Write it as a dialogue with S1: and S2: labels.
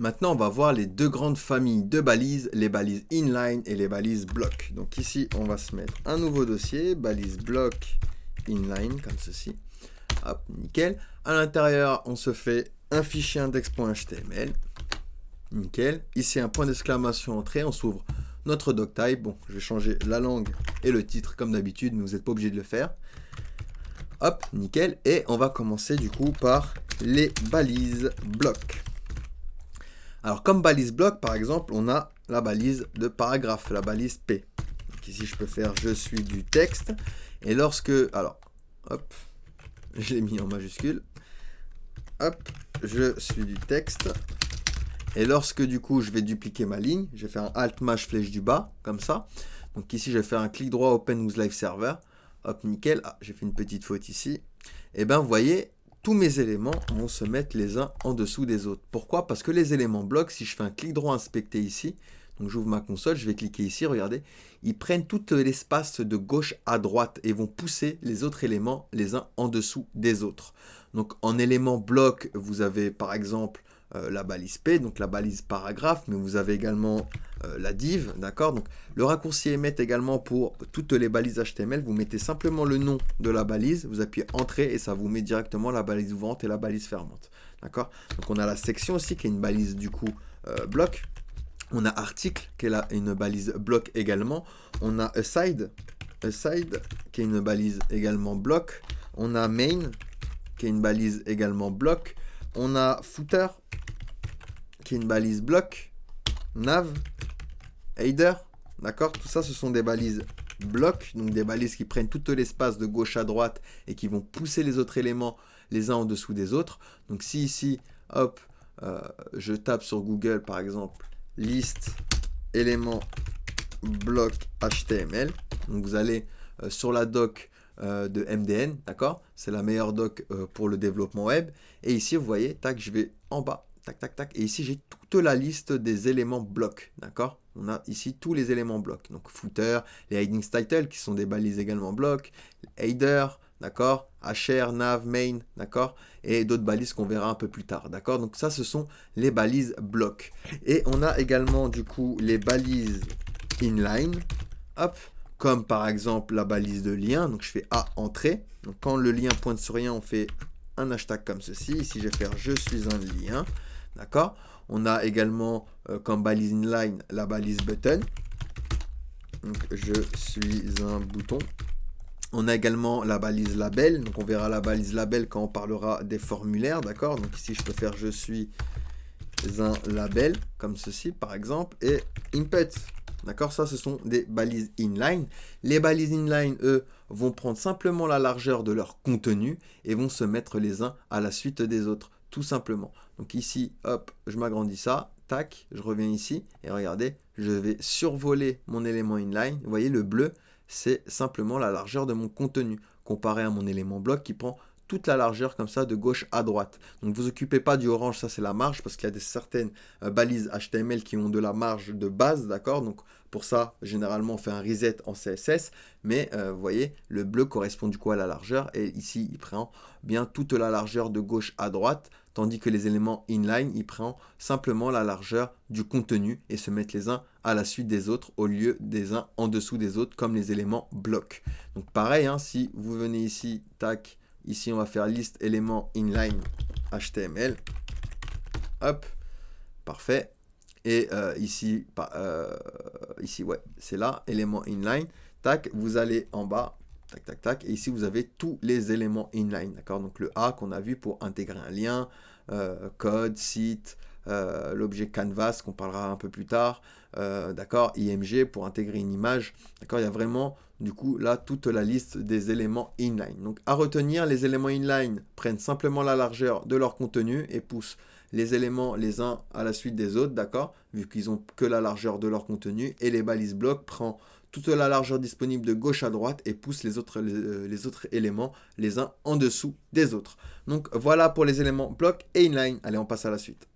S1: Maintenant, on va voir les deux grandes familles de balises, les balises inline et les balises block. Donc ici, on va se mettre un nouveau dossier, balise block inline, comme ceci. Hop, nickel. À l'intérieur, on se fait un fichier index.html. Nickel. Ici, un point d'exclamation entrée. On s'ouvre notre doctype. Bon, je vais changer la langue et le titre comme d'habitude, mais vous n'êtes pas obligé de le faire. Hop, nickel. Et on va commencer du coup par les balises block. Alors, comme balise bloc, par exemple, on a la balise de paragraphe, la balise P. Donc ici, je peux faire « je suis du texte ». Et lorsque... Alors, hop, je l'ai mis en majuscule. Hop, je suis du texte. Et lorsque, du coup, je vais dupliquer ma ligne, je vais faire un Alt-Maj flèche du bas, comme ça. Donc ici, je vais faire un clic droit Open with Live Server. Hop, nickel. Ah, j'ai fait une petite faute ici. Et bien, vous voyez... tous mes éléments vont se mettre les uns en dessous des autres. Pourquoi? Parce que les éléments blocs, si je fais un clic droit inspecter ici, donc j'ouvre ma console, je vais cliquer ici, regardez, ils prennent tout l'espace de gauche à droite et vont pousser les autres éléments les uns en dessous des autres. Donc en élément bloc, vous avez par exemple la balise P, donc la balise paragraphe, mais vous avez également la div, d'accord? Donc le raccourci émettre également pour toutes les balises HTML, vous mettez simplement le nom de la balise, vous appuyez entrée et ça vous met directement la balise ouvrante et la balise fermante, d'accord? Donc on a la section aussi qui est une balise du coup bloc, on a article qui est là une balise bloc également, on a aside qui est une balise également bloc, on a main qui est une balise également bloc, on a footer qui est une balise bloc, nav, header, d'accord? Tout ça, ce sont des balises bloc, donc des balises qui prennent tout l'espace de gauche à droite et qui vont pousser les autres éléments les uns en dessous des autres. Donc si ici, hop, je tape sur Google par exemple, liste éléments bloc HTML, donc vous allez sur la doc de MDN, d'accord? C'est la meilleure doc pour le développement web. Et ici, vous voyez, tac, je vais en bas, tac, tac, tac. Et ici, j'ai toute la liste des éléments blocs, d'accord? On a ici tous les éléments blocs. Donc, footer, les heading title qui sont des balises également blocs, header, d'accord? HR, nav, main, d'accord? Et d'autres balises qu'on verra un peu plus tard, d'accord? Donc, ça, ce sont les balises blocs. Et on a également, du coup, les balises inline, hop, comme par exemple la balise de lien, donc je fais A entrée, donc quand le lien pointe sur rien, on fait un hashtag comme ceci, ici je vais faire je suis un lien, d'accord? On a également comme balise inline la balise button, donc je suis un bouton. On a également la balise label, donc on verra la balise label quand on parlera des formulaires, d'accord? Donc ici je peux faire je suis un label, comme ceci par exemple, et input. D'accord, ça ce sont des balises inline. Les balises inline, eux, vont prendre simplement la largeur de leur contenu et vont se mettre les uns à la suite des autres, tout simplement. Donc ici, hop, je m'agrandis ça, tac, je reviens ici et regardez, je vais survoler mon élément inline. Vous voyez, le bleu, c'est simplement la largeur de mon contenu, comparé à mon élément bloc qui prend toute la largeur comme ça de gauche à droite. Donc vous occupez pas du orange, ça c'est la marge parce qu'il y a certaines balises HTML qui ont de la marge de base, d'accord? Donc pour ça, généralement on fait un reset en CSS, mais vous voyez, le bleu correspond du coup à la largeur et ici il prend bien toute la largeur de gauche à droite, tandis que les éléments inline, il prend simplement la largeur du contenu et se mettent les uns à la suite des autres au lieu des uns en dessous des autres comme les éléments blocs. Donc pareil, hein, si vous venez ici, tac, ici, on va faire liste éléments inline HTML. Hop, parfait. Et ici, ici, ouais, c'est là, élément inline. Tac, vous allez en bas, tac, tac, tac. Et ici, vous avez tous les éléments inline, d'accord? Donc le A qu'on a vu pour intégrer un lien, code, site, l'objet canvas qu'on parlera un peu plus tard, d'accord, IMG pour intégrer une image, d'accord, il y a vraiment du coup là toute la liste des éléments inline. Donc à retenir, les éléments inline prennent simplement la largeur de leur contenu et poussent les éléments les uns à la suite des autres, d'accord, vu qu'ils ont que la largeur de leur contenu, et les balises blocs prennent toute la largeur disponible de gauche à droite et poussent les autres éléments les uns en dessous des autres. Donc voilà pour les éléments blocs et inline. Allez, on passe à la suite.